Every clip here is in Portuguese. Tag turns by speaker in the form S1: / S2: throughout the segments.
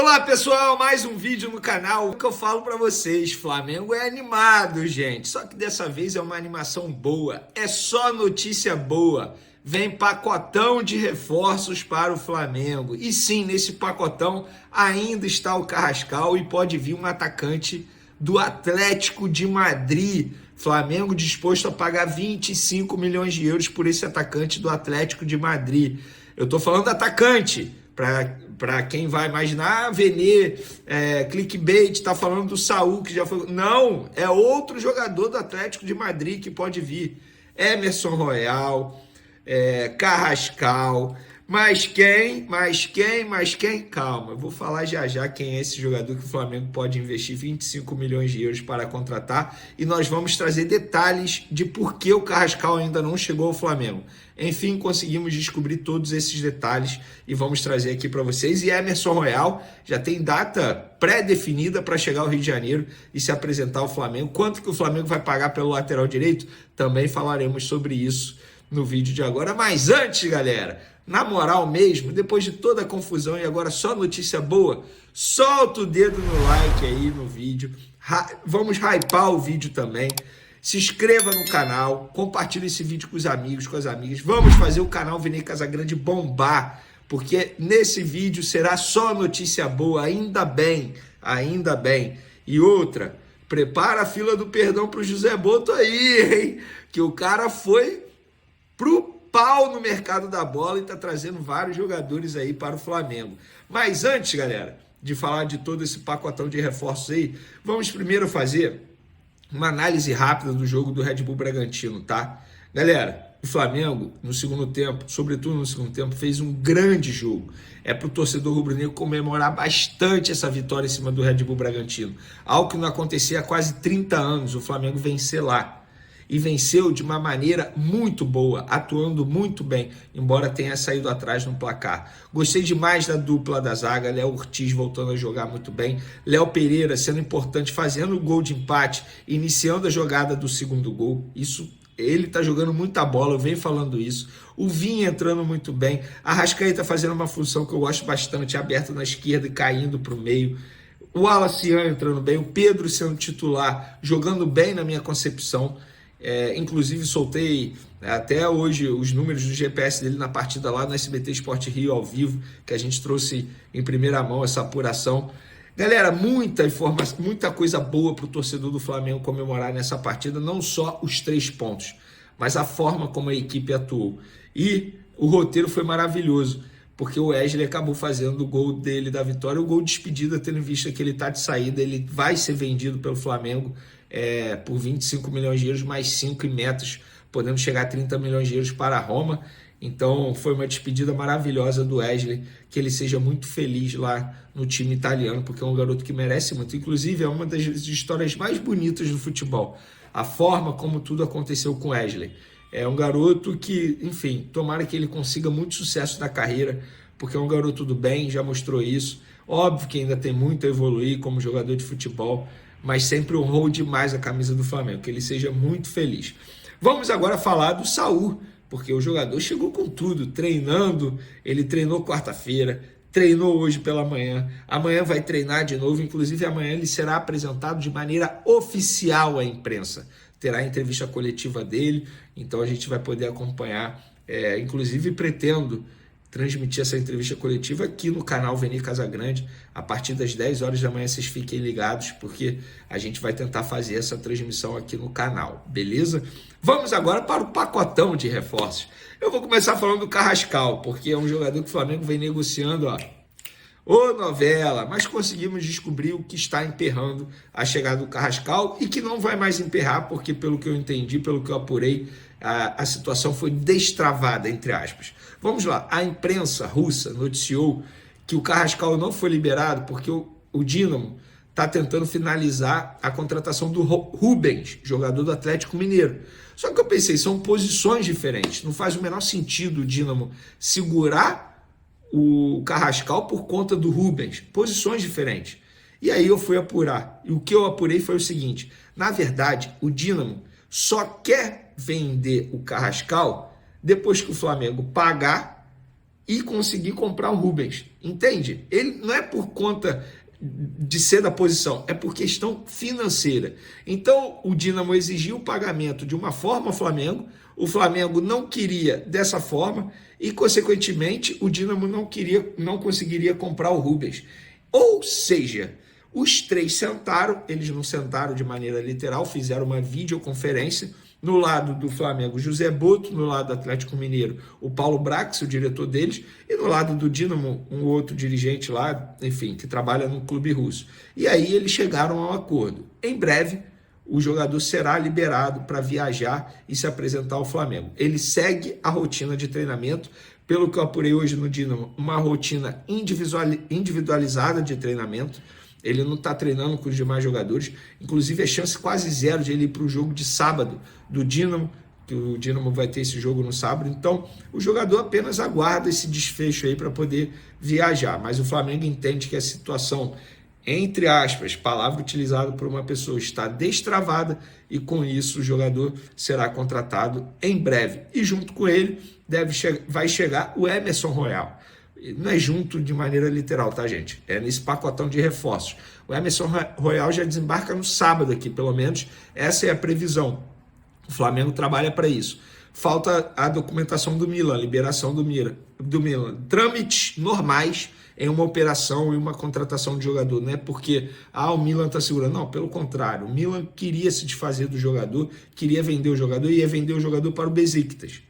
S1: Olá pessoal, mais um vídeo no canal. O que eu falo pra vocês, Flamengo é animado, gente. Só que dessa vez é uma animação boa, é só notícia boa. Vem pacotão de reforços para o Flamengo. E sim, nesse pacotão ainda está o Carrascal e pode vir um atacante do Atlético de Madrid. Flamengo disposto a pagar 25 milhões de euros por esse atacante do Atlético de Madrid. Eu tô falando atacante, para quem vai imaginar, Vene, clickbait, tá falando do Saúl, que já foi... Não, é outro jogador do Atlético de Madrid que pode vir. Emerson Royal, Carrascal, mas quem? Calma, eu vou falar já quem é esse jogador que o Flamengo pode investir 25 milhões de euros para contratar e nós vamos trazer detalhes de por que o Carrascal ainda não chegou ao Flamengo. Enfim, conseguimos descobrir todos esses detalhes e vamos trazer aqui para vocês. E Emerson Royal já tem data pré-definida para chegar ao Rio de Janeiro e se apresentar ao Flamengo. Quanto que o Flamengo vai pagar pelo lateral direito? Também falaremos sobre isso no vídeo de agora. Mas antes, galera, na moral mesmo, depois de toda a confusão e agora só notícia boa, solta o dedo no like aí no vídeo. Vamos hypar o vídeo também. Se inscreva no canal, compartilhe esse vídeo com os amigos, com as amigas. Vamos fazer o canal Vene Casagrande bombar, porque nesse vídeo será só notícia boa, ainda bem. E outra, prepara a fila do perdão pro José Boto aí, hein? Que o cara foi pro pau no mercado da bola e tá trazendo vários jogadores aí para o Flamengo. Mas antes, galera, de falar de todo esse pacotão de reforços aí, vamos primeiro fazer uma análise rápida do jogo do Red Bull Bragantino, tá? Galera, o Flamengo, no segundo tempo, sobretudo no segundo tempo, fez um grande jogo. É pro torcedor rubro-negro comemorar bastante essa vitória em cima do Red Bull Bragantino. Algo que não acontecia há quase 30 anos, o Flamengo vencer lá. E venceu de uma maneira muito boa, atuando muito bem, embora tenha saído atrás no placar. Gostei demais da dupla da zaga, Léo Ortiz voltando a jogar muito bem, Léo Pereira sendo importante, fazendo o gol de empate, iniciando a jogada do segundo gol. Isso, ele tá jogando muita bola, eu venho falando isso. O Vinha entrando muito bem, a Arrascaeta fazendo uma função que eu gosto bastante, aberto na esquerda e caindo para o meio. O Wallace entrando bem, o Pedro sendo titular, jogando bem na minha concepção. Inclusive soltei até hoje os números do GPS dele na partida lá no SBT Sport Rio ao vivo, que a gente trouxe em primeira mão essa apuração. Galera, muita informação, muita coisa boa para o torcedor do Flamengo comemorar nessa partida, não só os 3 pontos, mas a forma como a equipe atuou. E o roteiro foi maravilhoso, porque o Wesley acabou fazendo o gol dele da vitória, o gol de despedida, tendo em vista que ele está de saída, ele vai ser vendido pelo Flamengo por 25 milhões de euros, mais 5 em metas, podendo chegar a 30 milhões de euros para a Roma. Então foi uma despedida maravilhosa do Wesley, que ele seja muito feliz lá no time italiano, porque é um garoto que merece muito. Inclusive é uma das histórias mais bonitas do futebol, a forma como tudo aconteceu com o Wesley. É um garoto que, enfim, tomara que ele consiga muito sucesso na carreira, porque é um garoto do bem, já mostrou isso. Óbvio que ainda tem muito a evoluir como jogador de futebol, mas sempre honrou demais a camisa do Flamengo, que ele seja muito feliz. Vamos agora falar do Saúl, porque o jogador chegou com tudo, treinando, ele treinou quarta-feira, treinou hoje pela manhã, amanhã vai treinar de novo, inclusive amanhã ele será apresentado de maneira oficial à imprensa, terá a entrevista coletiva dele, então a gente vai poder acompanhar, inclusive pretendo transmitir essa entrevista coletiva aqui no canal Vene Casagrande, a partir das 10 horas da manhã, vocês fiquem ligados, porque a gente vai tentar fazer essa transmissão aqui no canal, beleza? Vamos agora para o pacotão de reforços. Eu vou começar falando do Carrascal, porque é um jogador que o Flamengo vem negociando, ô novela, mas conseguimos descobrir o que está emperrando a chegada do Carrascal e que não vai mais emperrar, porque pelo que eu entendi, pelo que eu apurei, a situação foi destravada, entre aspas. Vamos lá, a imprensa russa noticiou que o Carrascal não foi liberado porque o Dínamo está tentando finalizar a contratação do Rubens, jogador do Atlético Mineiro. Só que eu pensei, são posições diferentes, não faz o menor sentido o Dínamo segurar o Carrascal por conta do Rubens, posições diferentes. E aí eu fui apurar, e o que eu apurei foi o seguinte, na verdade, o Dínamo só quer vender o Carrascal depois que o Flamengo pagar e conseguir comprar o Rubens, entende? Ele não é por conta de ser da posição, é por questão financeira. Então o Dínamo exigiu o pagamento de uma forma ao Flamengo, o Flamengo não queria dessa forma e, consequentemente, o Dínamo não conseguiria comprar o Rubens. Ou seja, os três sentaram, eles não sentaram de maneira literal, fizeram uma videoconferência. No lado do Flamengo, José Boto; no lado do Atlético Mineiro, o Paulo Brax, o diretor deles; e no lado do Dínamo, um outro dirigente lá, enfim, que trabalha no clube russo. E aí eles chegaram a um acordo. Em breve, o jogador será liberado para viajar e se apresentar ao Flamengo. Ele segue a rotina de treinamento, pelo que eu apurei hoje no Dínamo, uma rotina individualizada de treinamento. Ele não está treinando com os demais jogadores, inclusive é chance quase zero de ele ir para o jogo de sábado do Dínamo, que o Dínamo vai ter esse jogo no sábado. Então o jogador apenas aguarda esse desfecho aí para poder viajar, mas o Flamengo entende que a situação, entre aspas, palavra utilizada por uma pessoa, está destravada, e com isso o jogador será contratado em breve. E junto com ele vai chegar o Emerson Royal. Não é junto de maneira literal, tá, gente? É nesse pacotão de reforços. O Emerson Royal já desembarca no sábado aqui, pelo menos essa é a previsão. O Flamengo trabalha para isso. Falta a documentação do Milan, liberação do Milan. Trâmites normais em uma operação e uma contratação de jogador. Não é porque o Milan está segurando. Não, pelo contrário. O Milan queria se desfazer do jogador, queria vender o jogador e ia vender o jogador para o Besiktas.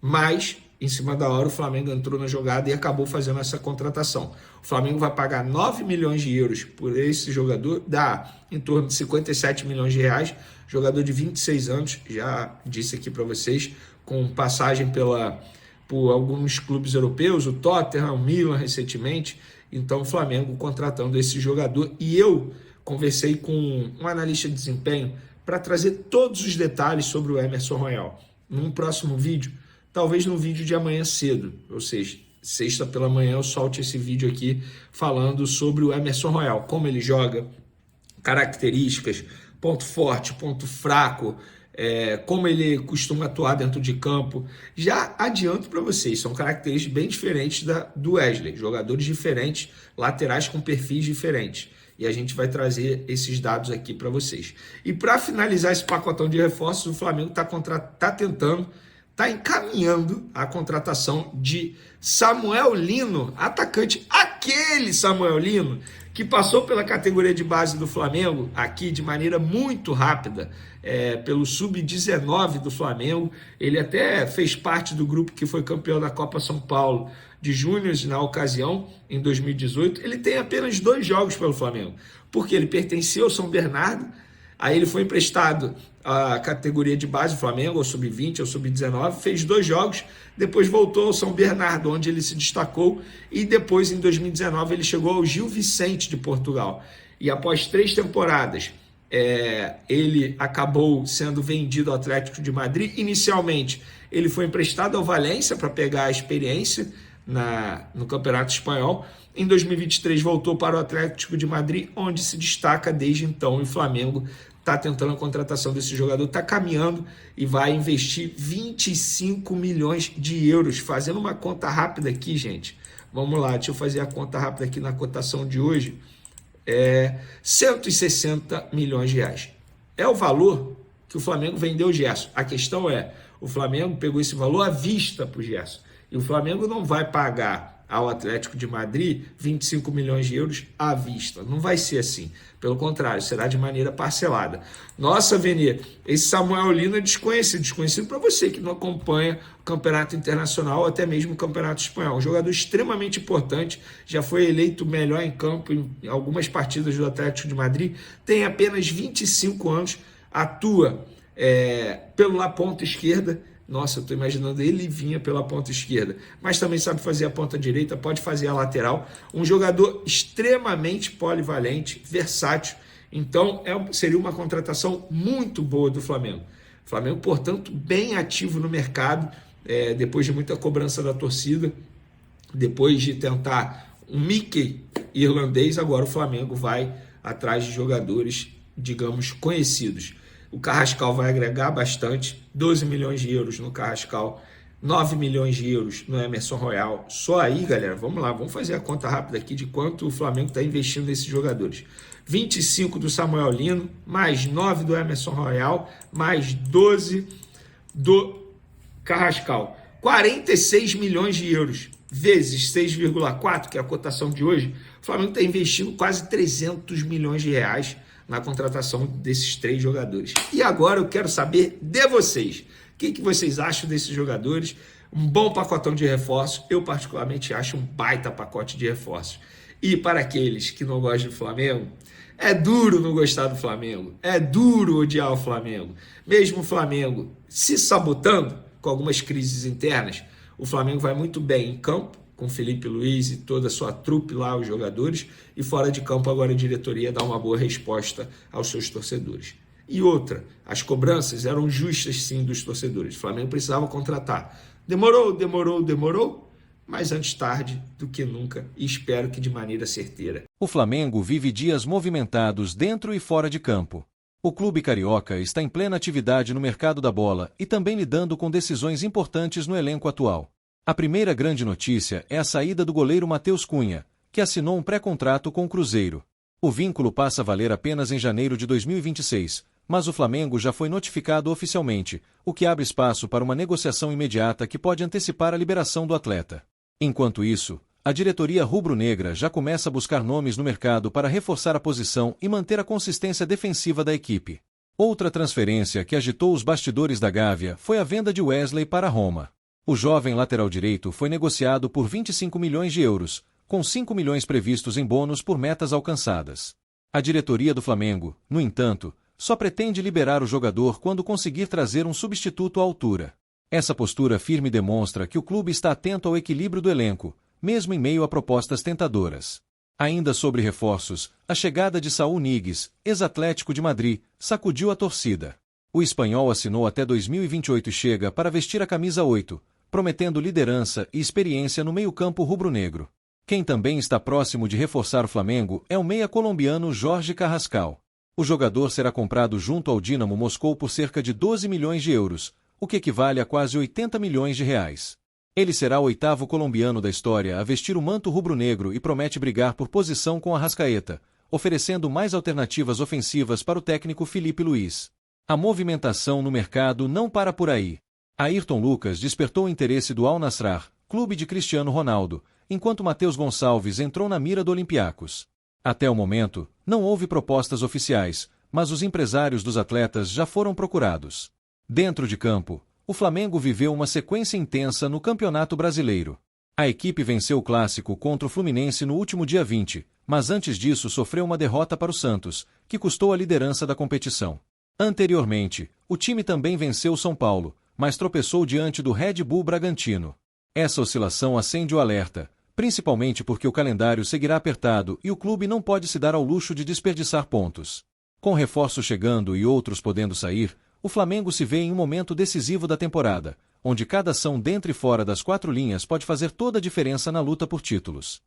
S1: Mas, em cima da hora, o Flamengo entrou na jogada e acabou fazendo essa contratação. O Flamengo vai pagar 9 milhões de euros por esse jogador, dá em torno de 57 milhões de reais, jogador de 26 anos, já disse aqui para vocês, com passagem por alguns clubes europeus, o Tottenham, o Milan recentemente. Então o Flamengo contratando esse jogador, e eu conversei com um analista de desempenho para trazer todos os detalhes sobre o Emerson Royal. Num próximo vídeo, talvez no vídeo de amanhã cedo, ou seja, sexta pela manhã eu solte esse vídeo aqui falando sobre o Emerson Royal, como ele joga, características, ponto forte, ponto fraco, como ele costuma atuar dentro de campo. Já adianto para vocês, são características bem diferentes do Wesley, jogadores diferentes, laterais com perfis diferentes. E a gente vai trazer esses dados aqui para vocês. E para finalizar esse pacotão de reforços, o Flamengo está encaminhando a contratação de Samuel Lino, atacante, aquele Samuel Lino que passou pela categoria de base do Flamengo aqui de maneira muito rápida, pelo Sub-19 do Flamengo. Ele até fez parte do grupo que foi campeão da Copa São Paulo de Júniors na ocasião, em 2018. Ele tem apenas 2 jogos pelo Flamengo, porque ele pertencia ao São Bernardo. Aí ele foi emprestado à categoria de base do Flamengo, ao Sub-20, ao Sub-19, fez 2 jogos, depois voltou ao São Bernardo, onde ele se destacou, e depois, em 2019, ele chegou ao Gil Vicente de Portugal. E após 3 temporadas, ele acabou sendo vendido ao Atlético de Madrid. Inicialmente, ele foi emprestado ao Valência para pegar a experiência no Campeonato Espanhol. Em 2023 voltou para o Atlético de Madrid, onde se destaca desde então. E o Flamengo está tentando a contratação desse jogador, está caminhando e vai investir 25 milhões de euros. Fazendo uma conta rápida aqui, gente. Vamos lá, deixa eu fazer a conta rápida aqui na cotação de hoje. 160 milhões de reais. É o valor que o Flamengo vendeu o Gerson. A questão o Flamengo pegou esse valor à vista para o Gerson. E o Flamengo não vai pagar ao Atlético de Madrid 25 milhões de euros à vista. Não vai ser assim. Pelo contrário, será de maneira parcelada. Nossa, Venê, esse Samuel Lino é desconhecido para você que não acompanha o Campeonato Internacional ou até mesmo o Campeonato Espanhol. Um jogador extremamente importante, já foi eleito melhor em campo em algumas partidas do Atlético de Madrid, tem apenas 25 anos, atua pela ponta esquerda. Nossa, eu estou imaginando ele vinha pela ponta esquerda, mas também sabe fazer a ponta direita, pode fazer a lateral. Um jogador extremamente polivalente, versátil. Então, seria uma contratação muito boa do Flamengo. O Flamengo, portanto, bem ativo no mercado, depois de muita cobrança da torcida, depois de tentar um Mickey irlandês, agora o Flamengo vai atrás de jogadores, digamos, conhecidos. O Carrascal vai agregar bastante, 12 milhões de euros no Carrascal 9 milhões de euros no Emerson Royal. Só aí, galera, vamos lá, vamos fazer a conta rápida aqui de quanto o Flamengo está investindo nesses jogadores. 25 do Samuel Lino, mais 9 do Emerson Royal, mais 12 do Carrascal. 46 milhões de euros, vezes 6,4, que é a cotação de hoje. O Flamengo está investindo quase 300 milhões de reais na contratação desses 3 jogadores. E agora eu quero saber de vocês. O que vocês acham desses jogadores? Um bom pacotão de reforços. Eu particularmente acho um baita pacote de reforços. E para aqueles que não gostam do Flamengo, é duro não gostar do Flamengo. É duro odiar o Flamengo. Mesmo o Flamengo se sabotando com algumas crises internas, o Flamengo vai muito bem em campo, com Felipe Luiz e toda a sua trupe lá, os jogadores, e fora de campo agora a diretoria dá uma boa resposta aos seus torcedores. E outra, as cobranças eram justas sim dos torcedores. O Flamengo precisava contratar. Demorou, mas antes tarde do que nunca, e espero que de maneira certeira.
S2: O Flamengo vive dias movimentados dentro e fora de campo. O clube carioca está em plena atividade no mercado da bola e também lidando com decisões importantes no elenco atual. A primeira grande notícia é a saída do goleiro Matheus Cunha, que assinou um pré-contrato com o Cruzeiro. O vínculo passa a valer apenas em janeiro de 2026, mas o Flamengo já foi notificado oficialmente, o que abre espaço para uma negociação imediata que pode antecipar a liberação do atleta. Enquanto isso, a diretoria rubro-negra já começa a buscar nomes no mercado para reforçar a posição e manter a consistência defensiva da equipe. Outra transferência que agitou os bastidores da Gávea foi a venda de Wesley para a Roma. O jovem lateral direito foi negociado por 25 milhões de euros, com 5 milhões previstos em bônus por metas alcançadas. A diretoria do Flamengo, no entanto, só pretende liberar o jogador quando conseguir trazer um substituto à altura. Essa postura firme demonstra que o clube está atento ao equilíbrio do elenco, mesmo em meio a propostas tentadoras. Ainda sobre reforços, a chegada de Saúl Ñíguez, ex-Atlético de Madrid, sacudiu a torcida. O espanhol assinou até 2028 e chega para vestir a camisa 8, prometendo liderança e experiência no meio-campo rubro-negro. Quem também está próximo de reforçar o Flamengo é o meia colombiano Jorge Carrascal. O jogador será comprado junto ao Dínamo Moscou por cerca de 12 milhões de euros, o que equivale a quase 80 milhões de reais. Ele será o 8º colombiano da história a vestir o manto rubro-negro e promete brigar por posição com Arrascaeta, oferecendo mais alternativas ofensivas para o técnico Felipe Luiz. A movimentação no mercado não para por aí. Ayrton Lucas despertou o interesse do Al Nassr, clube de Cristiano Ronaldo, enquanto Matheus Gonçalves entrou na mira do Olympiacos. Até o momento, não houve propostas oficiais, mas os empresários dos atletas já foram procurados. Dentro de campo, o Flamengo viveu uma sequência intensa no Campeonato Brasileiro. A equipe venceu o clássico contra o Fluminense no último dia 20, mas antes disso sofreu uma derrota para o Santos, que custou a liderança da competição. Anteriormente, o time também venceu o São Paulo, mas tropeçou diante do Red Bull Bragantino. Essa oscilação acende o alerta, principalmente porque o calendário seguirá apertado e o clube não pode se dar ao luxo de desperdiçar pontos. Com reforços chegando e outros podendo sair, o Flamengo se vê em um momento decisivo da temporada, onde cada ação dentro e fora das 4 linhas pode fazer toda a diferença na luta por títulos.